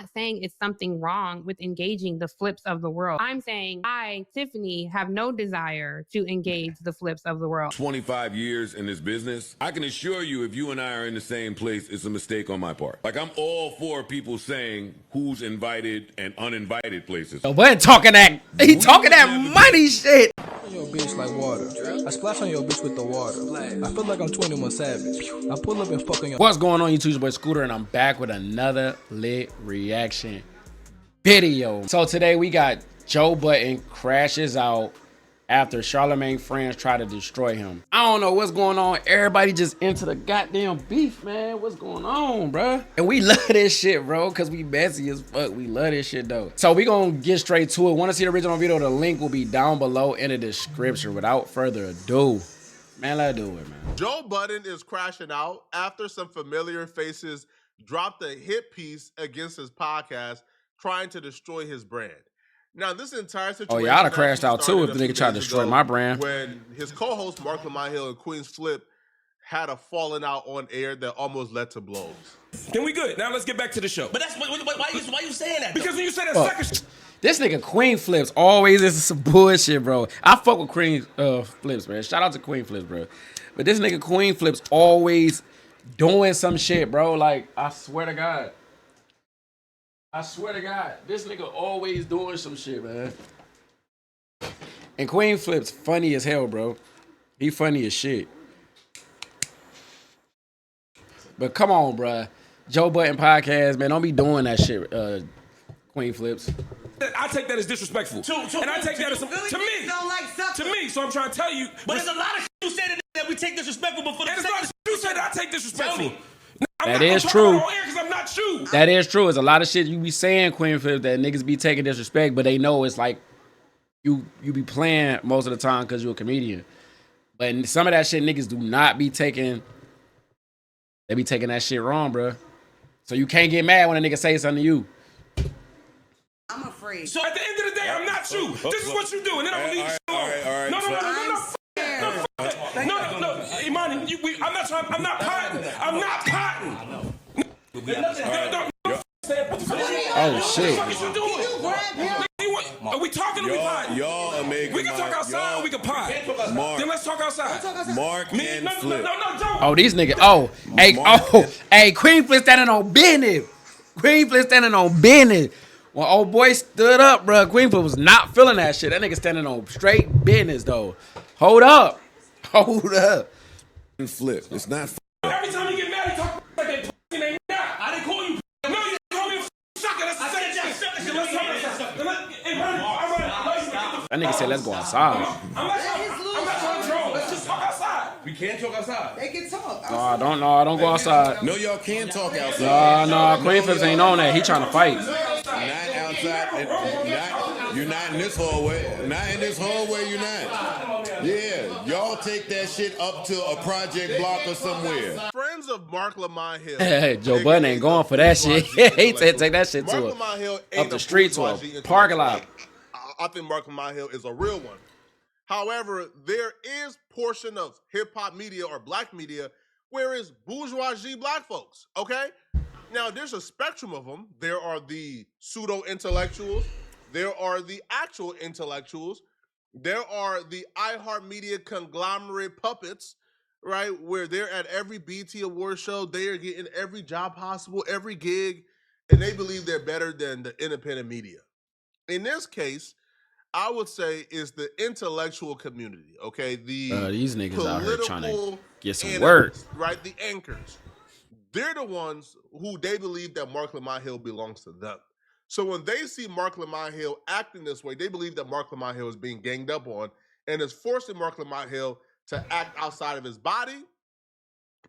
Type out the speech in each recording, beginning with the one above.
not saying it's something wrong with engaging the flips of the world. I'm saying I, Tiffany, have no desire to engage the flips of the world. 25 years in this business, I can assure you if you and I are in the same place, it's a mistake on my part. Like, I'm all for people saying who's invited and uninvited places. Yo, Budden talking that, he talking that money shit. Your bitch like water. I splash on your bitch with the water. I feel like I'm 21 Savage. I pull up and fuck on your. What's going on, YouTube? It's your boy Scooter, and I'm back with another lit reaction video. So today we got Joe Budden crashes out after Charlamagne friends try to destroy him. I don't know what's going on. Everybody just into the goddamn beef, man. What's going on, bro? And we love this shit, bro, because we messy as fuck. We love this shit, though. So we gonna get straight to it. Want to see the original video? The link will be down below in the description. Without further ado, man, let's do it, man. Joe Budden is crashing out after some familiar faces dropped a hit piece against his podcast, trying to destroy his brand. Now, this entire situation. Oh, yeah, I'd have crashed out too if the nigga tried to destroy my brand. When his co-host Charlamagne and Queen's Flip had a falling out on air that almost led to blows. Then we good. Now let's get back to the show. But that's why you saying that? Because when you say that second this nigga Queen Flips always is some bullshit, bro. I fuck with Queen Flips, man. Shout out to Queen Flips, bro. But this nigga Queen Flips always doing some shit, bro. Like, I swear to God. I swear to God, this nigga always doing some shit, man. And Queen Flip's funny as hell, bro. He funny as shit. But come on, bro. Joe Budden podcast, man. Don't be doing that shit, Queen Flips. I take that as disrespectful. And I take that as to me. To me, so I'm trying to tell you. But there's a lot of shit you said that we take disrespectful before the And there's a lot of shit you said that I take disrespectful. That is true. I'm not you. That is true. It's a lot of shit you be saying, Queen Flips, that niggas be taking disrespect, but they know it's like you be playing most of the time because you're a comedian. But some of that shit niggas do not be taking. They be taking that shit wrong, bro. So you can't get mad when a nigga say something to you. I'm afraid. So at the end of the day, I'm not you. This is what you do, and then I'm gonna leave you alone. No, Imani, I'm not trying. I'm not potting. I'm not potting. Oh shit. What you doing? Are we talking or we potting? Y'all are making. We can talk outside or we can pot. Then let's talk outside. Mark and Flip. No, Joe. Oh, these niggas. Hey, Queen Flip standing on business. Queen Flip standing on business. When old boy stood up, bro, Queen Flip was not feeling that shit. That nigga standing on straight business, though. Hold up. Hold up. Flip. It's not. Every time you get mad, you talk like that pussy ain't not. I didn't call you. No, you called me a sucker. That's the same shit. Let's talk outside. That nigga said, let's go outside. I'm not trying to troll. Let's just talk outside. We can't talk outside. They can talk. Don't go outside. No, y'all can talk outside. No, Queen Flips ain't on that. He trying to fight. Not outside. You're not in this hallway. Not in this hallway, you're not. Yeah, y'all take that shit up to a project block or somewhere. Friends of Charlamagne Hey, Joe Budden ain't going for that shit. He said take that shit to up the street to a parking lot. I think Charlamagne is a real one. However, there is portion of hip-hop media or black media where it's bourgeoisie black folks, okay? Now, there's a spectrum of them. There are the pseudo-intellectuals. There are the actual intellectuals. There are the iHeartMedia conglomerate puppets, right, where they're at every BET Award show. They are getting every job possible, every gig, and they believe they're better than the independent media. In this case, I would say is the intellectual community, okay? These niggas out here trying to get some analysts, work. right? The anchors. They're the ones who they believe that Charlamagne belongs to them. So when they see Charlamagne acting this way, they believe that Charlamagne is being ganged up on and is forcing Charlamagne to act outside of his body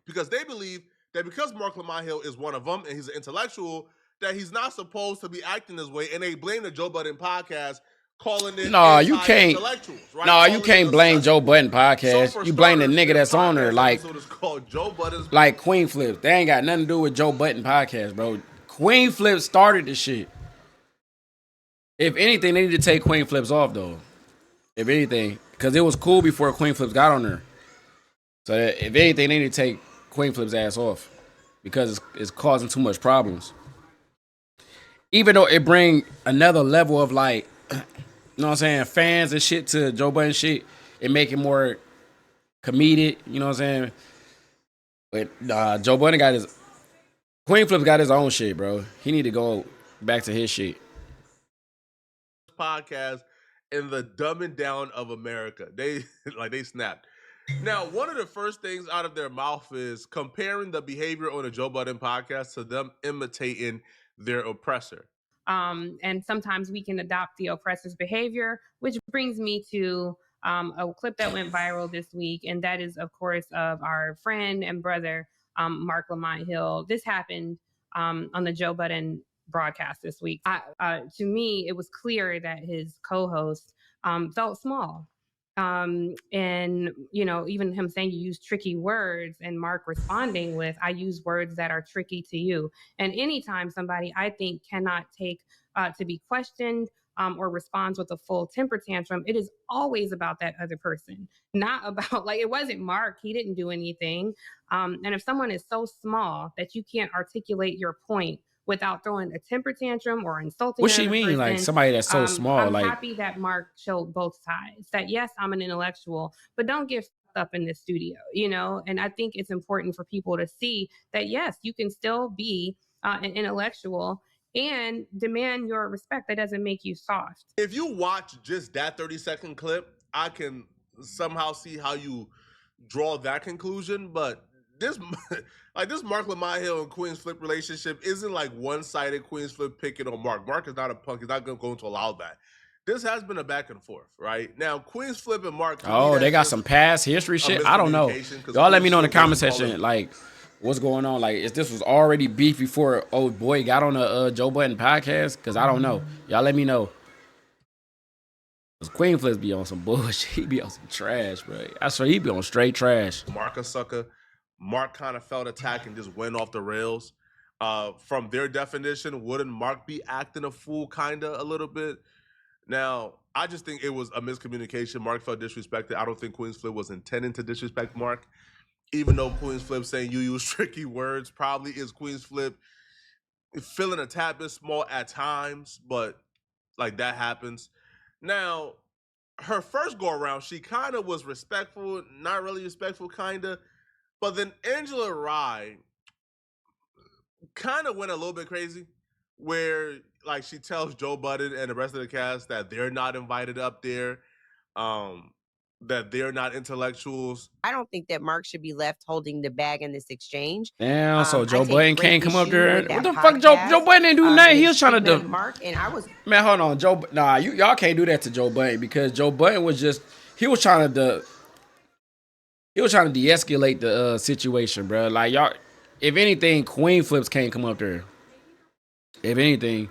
because they believe that because Charlamagne is one of them and he's an intellectual, that he's not supposed to be acting this way. And they blame the Joe Budden podcast calling it you can't. Right? No, you can't blame Joe Budden podcast. So you blame the nigga that's on there, like Queen Flips. They ain't got nothing to do with Joe Budden podcast, bro. Queen Flips started the shit. If anything, they need to take Queen Flips off, though. If anything, because it was cool before Queen Flips got on there. So if anything, they need to take Queen Flips' ass off because it's causing too much problems. even though it bring another level of like, you know what I'm saying, fans and shit to Joe Budden shit, it make it more comedic, you know what I'm saying? But Joe Budden got his, Queen Flip's got his own shit, bro. He need to go back to his shit. Podcast and the dumbing down of America. They snapped. Now, one of the first things out of their mouth is comparing the behavior on a Joe Budden podcast to them imitating their oppressor. And sometimes we can adopt the oppressor's behavior, which brings me to a clip that went viral this week. And that is, of course, of our friend and brother, Mark Lamont Hill. This happened on the Joe Budden broadcast this week. To me, it was clear that his co-host felt small. And, you know, even him saying you use tricky words and Mark responding with, I use words that are tricky to you. And anytime somebody I think cannot take to be questioned or responds with a full temper tantrum, it is always about that other person, not about, like, it wasn't Mark. He didn't do anything. And if someone is so small that you can't articulate your point without throwing a temper tantrum or insulting. What she mean? Person, like somebody that's so small. I'm like happy that Mark showed both sides. That yes, I'm an intellectual, but don't get up in the studio, you know. And I think it's important for people to see that yes, you can still be an intellectual and demand your respect. That doesn't make you soft. If you watch just that 30-second clip, I can somehow see how you draw that conclusion, but this Mark Lamont Hill and Queens Flip relationship isn't like one-sided Queens Flip picking on Mark. Mark is not a punk. He's not going to allow that. This has been a back and forth, right? Now, Queens Flip and Mark. Oh, they got some past history shit? I don't know. Y'all let me know in the comment section, like, what's going on? Like, if this was already beef before old boy got on the Joe Budden podcast? Because I don't know. Y'all let me know. Queen Flip be on some bullshit. He be on some trash, bro. I swear he be on straight trash. Mark a sucker. Mark kind of felt attacked and just went off the rails. From their definition, wouldn't Mark be acting a fool kinda a little bit? Now, I just think it was a miscommunication. Mark felt disrespected. I don't think Queens Flip was intending to disrespect Mark. Even though Queens Flip saying you use tricky words probably is Queens Flip feeling a tad bit small at times, but like that happens. Now, her first go around, she kind of was respectful, not really respectful, kind of. But then Angela Rye kind of went a little bit crazy, where like she tells Joe Budden and the rest of the cast that they're not invited up there, that they're not intellectuals. I don't think that Mark should be left holding the bag in this exchange. Damn, so Joe Budden can't come up there. What the fuck, Joe Budden didn't do nothing. He was trying to do. Mark and I was. Man, hold on, y'all can't do that to Joe Budden because Joe Budden was trying to de-escalate the situation, bro. Like y'all, if anything, Queen Flips can't come up there. If anything,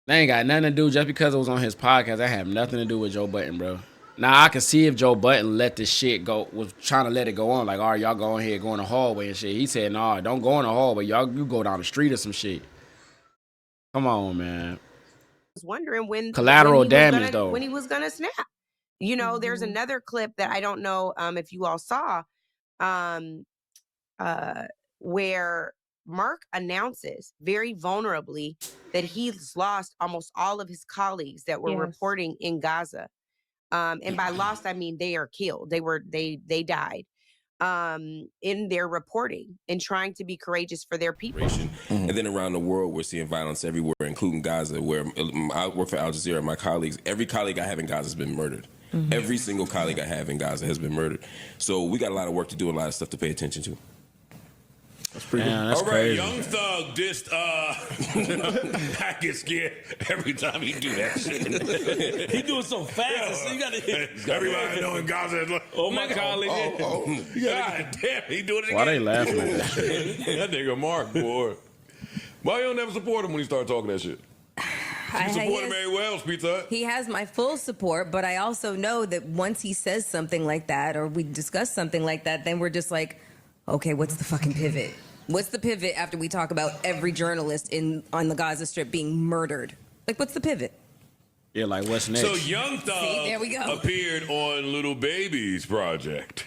they ain't got nothing to do just because it was on his podcast. That had nothing to do with Joe Budden, bro. Now I can see if Joe Budden let this shit go, was trying to let it go on, like, all right, y'all go ahead, go in the hallway and shit. He said, nah, don't go in the hallway. You go down the street or some shit. Come on, man. I was wondering when collateral damage though. When he was gonna snap. You know, there's another clip that I don't know if you all saw, where Mark announces very vulnerably that he's lost almost all of his colleagues that were reporting in Gaza. And by lost, I mean they are killed. They died in their reporting and trying to be courageous for their people. And then around the world, we're seeing violence everywhere, including Gaza, where I work for Al Jazeera. My colleagues, every colleague I have in Gaza has been murdered. Every single colleague I have in Gaza has been murdered. So we got a lot of work to do and a lot of stuff to pay attention to. That's pretty good. That's all right, crazy. Young Thug dissed, I get scared every time he do that shit. He doing so fast, so you gotta hit. Everybody know in Gaza is like, Oh, my colleague. God damn, he doing it again. Why they laughing at that shit? That nigga Mark, boy. Why you don't never support him when he start talking that shit? You support him very well, Pizza Hut. He has my full support, but I also know that once he says something like that or we discuss something like that, then we're just like, okay, what's the fucking pivot? What's the pivot after we talk about every journalist on the Gaza Strip being murdered? Like, what's the pivot? Yeah, like what's next? So Young Thug there we go. appeared on Little Baby's project.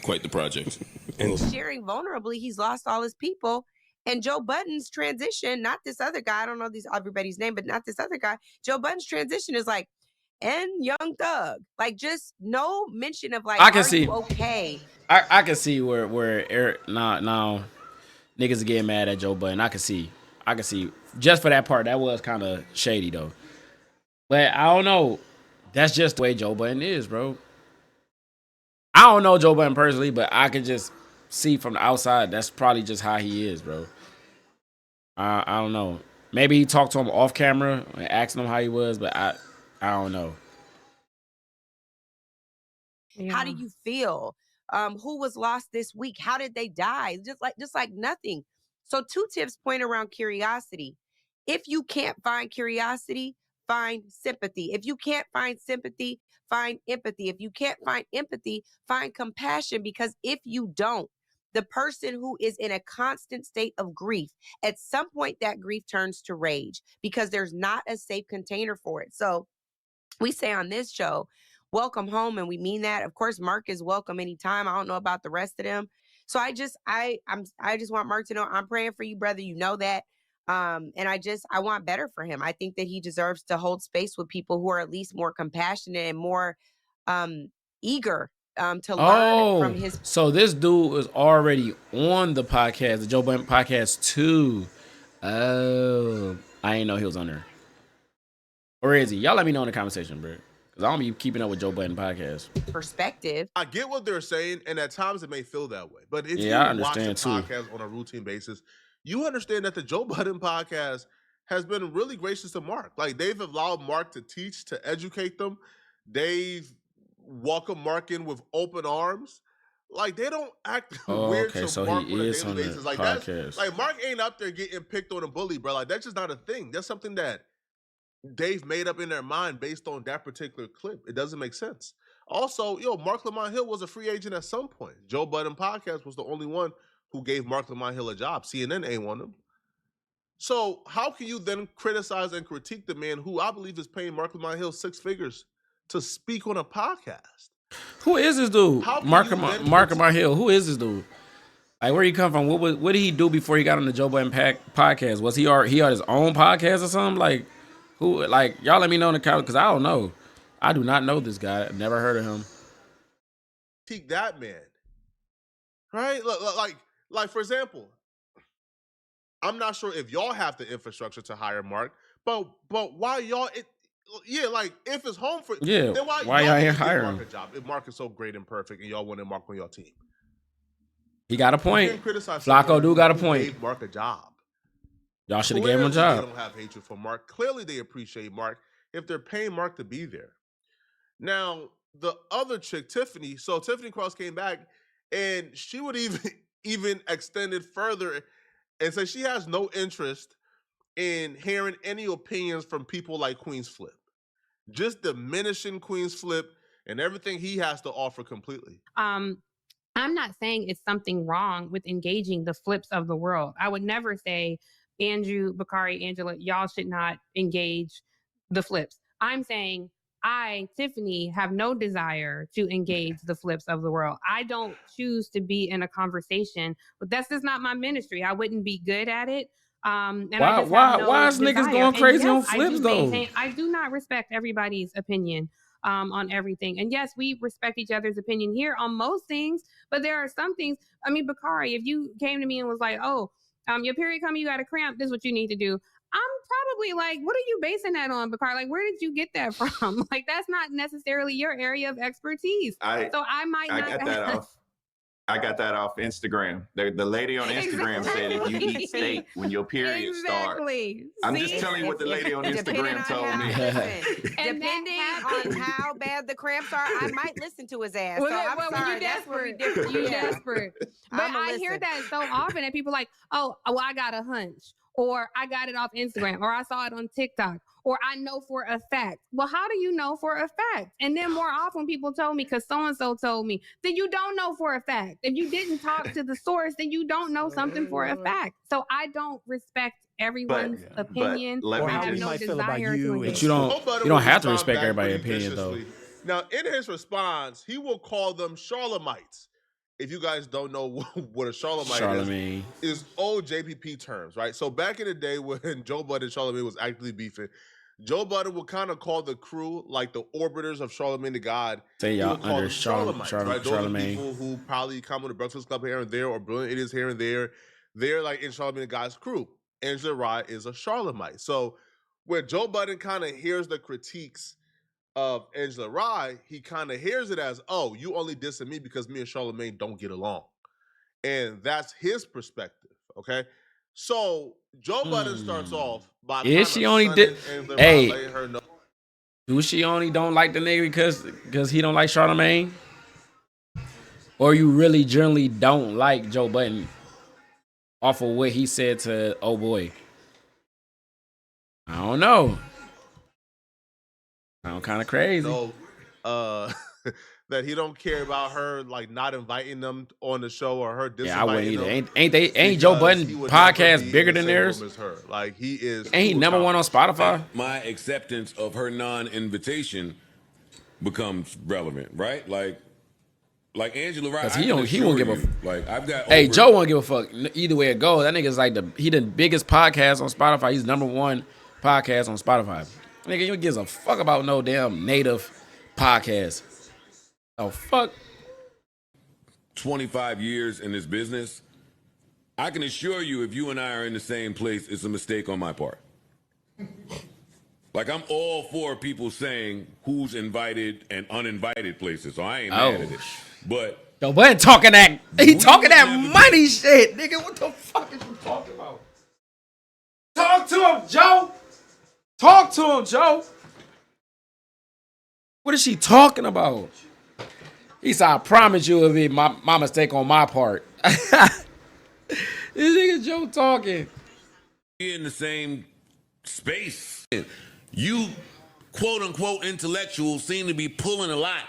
Quite the project. And sharing vulnerably, he's lost all his people. And Joe Budden's transition, not this other guy, I don't know everybody's name, but not this other guy. Joe Budden's transition is like, and Young Thug, like just no mention of like, I can see. Okay. I can see where now niggas are getting mad at Joe Budden. I can see just for that part. That was kind of shady though. But I don't know. That's just the way Joe Budden is, bro. I don't know Joe Budden personally, but I can just see from the outside. That's probably just how he is, bro. I don't know. Maybe he talked to him off camera and asked him how he was, but I don't know. Yeah. How do you feel? Who was lost this week? How did they die? Just like nothing. So 2 tips point around curiosity. If you can't find curiosity, find sympathy. If you can't find sympathy, find empathy. If you can't find empathy, find compassion. Because if you don't, the person who is in a constant state of grief, at some point that grief turns to rage because there's not a safe container for it. So we say on this show, welcome home, and we mean that. Of course, Mark is welcome anytime. I don't know about the rest of them. So I just want Mark to know I'm praying for you, brother. You know that. And I want better for him. I think that he deserves to hold space with people who are at least more compassionate and more eager to learn from his. So this dude is already on the podcast, the Joe Budden podcast too. Oh, I didn't know he was on there. Or is he? Y'all let me know in the conversation, bro. Because I don't be keeping up with Joe Budden podcast. Perspective. I get what they're saying, and at times it may feel that way. But if you watch a podcast on a routine basis, you understand that the Joe Budden podcast has been really gracious to Mark. Like, they've allowed Mark to teach, to educate them. They've welcomed Mark in with open arms. Like, they don't act weird to so Mark he on a is daily on the basis. Like, podcast. like, Mark ain't up there getting picked on and bullied, bro. Like, that's just not a thing. That's something that they've made up in their mind based on that particular clip. It doesn't make sense. Also, Mark Lamont Hill was a free agent at some point. Joe Budden podcast was the only one who gave Mark Lamont Hill a job. CNN ain't one of them. So how can you then criticize and critique the man who I believe is paying Mark Lamont Hill 6 figures to speak on a podcast? Who is this dude? Mark Lamont Hill. Who is this dude? Like, where he come from? What did he do before he got on the Joe Budden podcast? Was he had his own podcast or something? Like, who? Like, y'all let me know in the comments because I don't know. I do not know this guy. I've never heard of him. Critique that man, right? Like for example, I'm not sure if y'all have the infrastructure to hire Mark, but why y'all? Like if it's home for then why y'all ain't hiring Mark a job? If Mark is so great and perfect, and y'all wanted Mark on your team, he got a point. Flacco do got a point. Gave Mark a job. Y'all should have gave him a job. They don't have hatred for Mark. Clearly, they appreciate Mark if they're paying Mark to be there. Now, the other chick, Tiffany. So Tiffany Cross came back, and she would even extend it further and say she has no interest in hearing any opinions from people like Queen's Flip. Just diminishing Queen's Flip and everything he has to offer completely. I'm not saying it's something wrong with engaging the flips of the world. I would never say, Andrew, Bakari, Angela, y'all should not engage the flips. I'm saying Tiffany, have no desire to engage the flips of the world. I don't choose to be in a conversation, but that's just not my ministry. I wouldn't be good at it. And why is niggas going crazy on flips though? I do not respect everybody's opinion on everything. And yes, we respect each other's opinion here on most things, but there are some things. I mean, Bakari, if you came to me and was like, your period coming, you got a cramp, this is what you need to do. I'm probably like, what are you basing that on, Bakari? Like, where did you get that from? Like, that's not necessarily your area of expertise. I got that off Instagram. The lady on Instagram said if you eat steak when your period starts. I'm just telling you what the lady on Instagram told me. Depending on how bad the cramps are, I might listen to his ass. So I'm sorry. You're desperate. You're desperate. But I hear that so often that people are like, I got a hunch. Or I got it off Instagram, or I saw it on TikTok, or I know for a fact. Well, how do you know for a fact? And then more often people told me, because so-and-so told me, then you don't know for a fact. If you didn't talk to the source, then you don't know something for a fact. So I don't respect everyone's opinion. I have no desire to engage. But you don't have to respect everybody's opinion, though. Now, in his response, he will call them Charlamites. if you guys don't know what a Charlamagne is old JPP terms, right? So back in the day when Joe Budden and Charlamagne was actively beefing, Joe Budden would kind of call the crew like the orbiters of Charlamagne the God. Say y'all under Charlamagne, right? Those are people who probably come on the Breakfast Club here and there, or Brilliant Idiots here and there. They're like in Charlamagne the God's crew. Angela Rye is a Charlamagne. So when Joe Budden kind of hears the critiques of Angela Rye, he kind of hears it as, oh, you only dissing me because me and Charlamagne don't get along. And that's his perspective, okay? So Joe Budden starts off by she only did do she only don't like the nigga because he don't like Charlamagne? Or you really generally don't like Joe Budden off of what he said to oh boy? I don't know. Sound kind of crazy. So, that he don't care about her like not inviting them on the show or her disinviting I wouldn't either. them. Ain't Joe Budden podcast bigger than theirs? Her. Like he is. Ain't he number one on Spotify? My acceptance of her non-invitation becomes relevant, right? Like Angela Rye. He won't give a like I've got. Hey, Joe won't give a fuck either way it goes. That nigga's like he the biggest podcast on Spotify. He's number one podcast on Spotify. Nigga, you gives a fuck about no damn native podcast. Oh, fuck. 25 years in this business, I can assure you if you and I are in the same place, it's a mistake on my part. Like, I'm all for people saying who's invited and uninvited places, so I ain't mad at it. But Joe Budden talking that money shit, nigga. What the fuck is you talking about? Talk to him, Joe. Talk to him, Joe. What is she talking about? He said, I promise you it'll be my mistake on my part. This nigga Joe talking. We're in the same space. You, quote unquote, intellectuals seem to be pulling a lot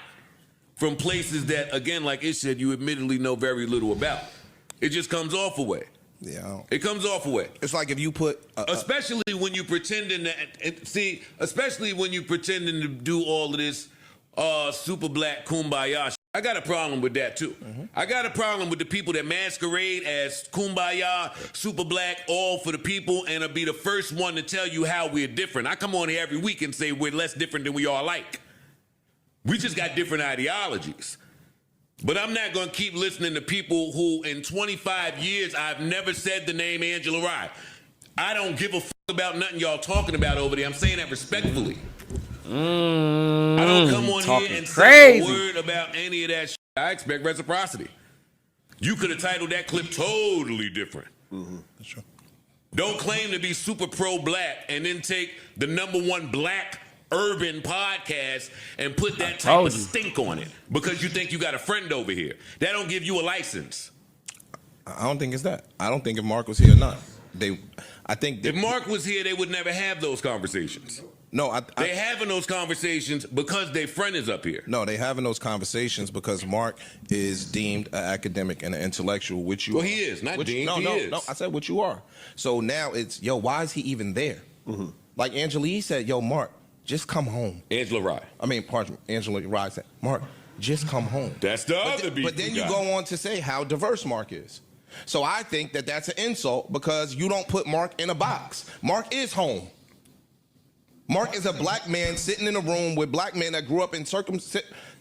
from places that, again, like it said, you admittedly know very little about. It just comes off a way. Yeah, it comes off a way. It's like if you put, especially when you pretending especially when you pretending to do all of this super black kumbaya. I got a problem with that too. I got a problem with the people that masquerade as kumbaya, super black, all for the people, and I'll be the first one to tell you how we're different. I come on here every week and say we're less different than we are alike. We just got different ideologies. But I'm not going to keep listening to people who, in 25 years, I've never said the name Angela Rye. I don't give a fuck about nothing y'all talking about over there. I'm saying that respectfully. I don't come on here and say a word about any of that shit. I expect reciprocity. You could have titled that clip totally different. That's true. Don't claim to be super pro-black and then take the #1 black urban podcast and put that type of stink on it because you think you got a friend over here. That don't give you a license. I don't think it's that. I don't think if Mark was here or not. I think if Mark was here, they would never have those conversations. No, they having those conversations because their friend is up here. No, they having those conversations because Mark is deemed an academic and an intellectual, which you well, are. He is, not deemed, he is. No, I said what you are. So now it's, yo, why is he even there? Like Angela Yee said, yo, Mark, just come home. Angela Rye. I mean, pardon me, Angela Rye said, Mark, just come home. That's the other beef. But then you go on to say how diverse Mark is. So I think that that's an insult because you don't put Mark in a box. Mark is home. Mark is a black man sitting in a room with black men that grew up in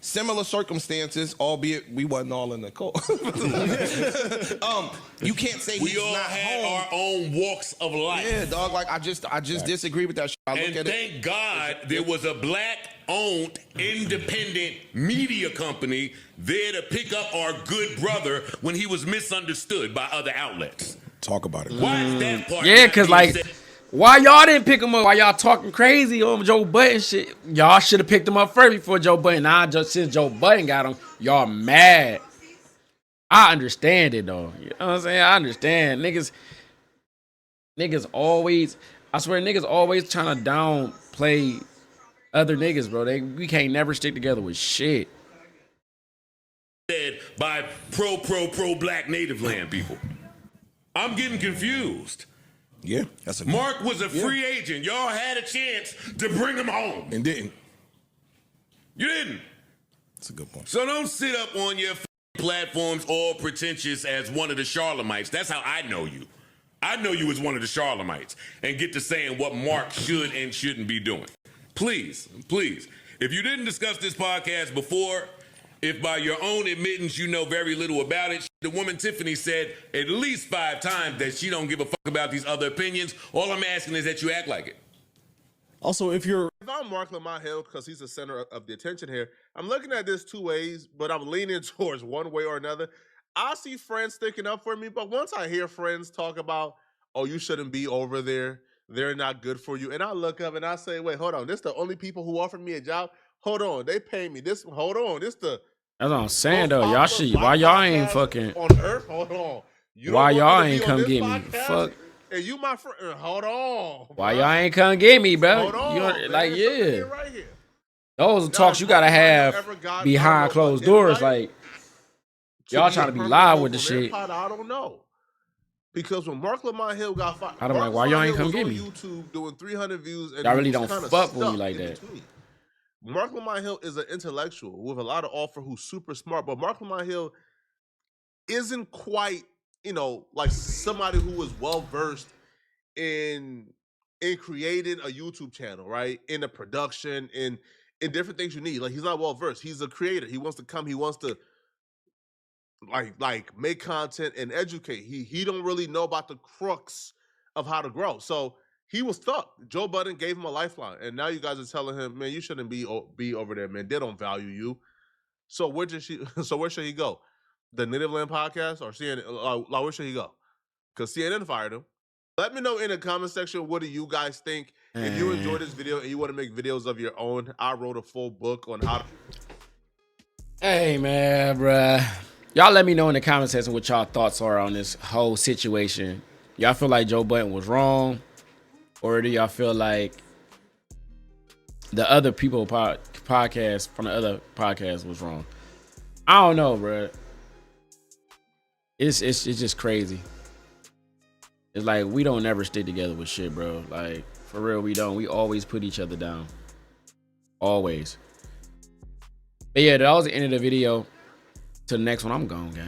similar circumstances, albeit we wasn't all in the court. You can't say he's not home. We all had our own walks of life. Yeah, dog. Like I just disagree with that shit. Thank God there was a black-owned, independent media company there to pick up our good brother when he was misunderstood by other outlets. Talk about it. Why is that part? Yeah, because like, why y'all didn't pick him up? Why y'all talking crazy on Joe Budden shit? Y'all should have picked him up first before Joe Budden. Now, just since Joe Budden got him, y'all mad. I understand it though. You know what I'm saying? I understand. Niggas always, I swear, niggas always trying to downplay other niggas, bro. We can't never stick together with shit. Said by pro black native land people. I'm getting confused. Yeah, that's a Mark was a free agent. Y'all had a chance to bring him home. And didn't. You didn't. That's a good point. So don't sit up on your platforms all pretentious as one of the Charlamagnes. That's how I know you. I know you as one of the Charlamagnes and get to saying what Mark should and shouldn't be doing. Please, please. If you didn't discuss this podcast before, if by your own admittance you know very little about it, the woman Tiffany said at least 5 times that she don't give a fuck about these other opinions. All I'm asking is that you act like it. Also, if I'm Mark Lamont Hill, because he's the center of the attention here, I'm looking at this 2 ways, but I'm leaning towards one way or another. I see friends sticking up for me, but once I hear friends talk about, oh, you shouldn't be over there, they're not good for you, and I look up and I say, wait, hold on, this the only people who offered me a job? Hold on, they pay me. This, hold on, this the... That's what I'm saying, though. Y'all shit, why y'all ain't fucking... On Earth, hold on. Why y'all ain't come get me? Fuck. And you my friend, hold on. Why y'all ain't come get me, bro? Hold on, You like, yeah. right here. Those are talks you gotta have behind closed doors. Like, y'all trying to be live with the shit. I don't know. Because when Mark Lamont Hill got fired, I'm like, why y'all ain't come get me? YouTube doing 300 views. And y'all really don't fuck with me like that. Mark Lamont Hill is an intellectual with a lot of offer who's super smart, but Mark Lamont Hill isn't quite, you know, like somebody who is well versed in creating a YouTube channel, right? In the production, in different things you need. Like, he's not well versed. He's a creator. He wants to come. He wants to like make content and educate. He don't really know about the crux of how to grow. So he was stuck. Joe Budden gave him a lifeline, and now you guys are telling him, man, you shouldn't be over there, man. They don't value you. So where should he go? The Native Land podcast or CNN? Where should he go? Because CNN fired him. Let me know in the comment section, what do you guys think? If you enjoyed this video and you want to make videos of your own, I wrote a full book on how to... Hey, man, bruh. Y'all let me know in the comment section what y'all thoughts are on this whole situation. Y'all feel like Joe Budden was wrong? Or do y'all feel like the other people podcast from the other podcast was wrong? I don't know, bruh. It's just crazy. It's like we don't never stick together with shit, bro. Like, for real, we don't. We always put each other down. Always. But yeah, that was the end of the video. Till the next one, I'm gone, gang.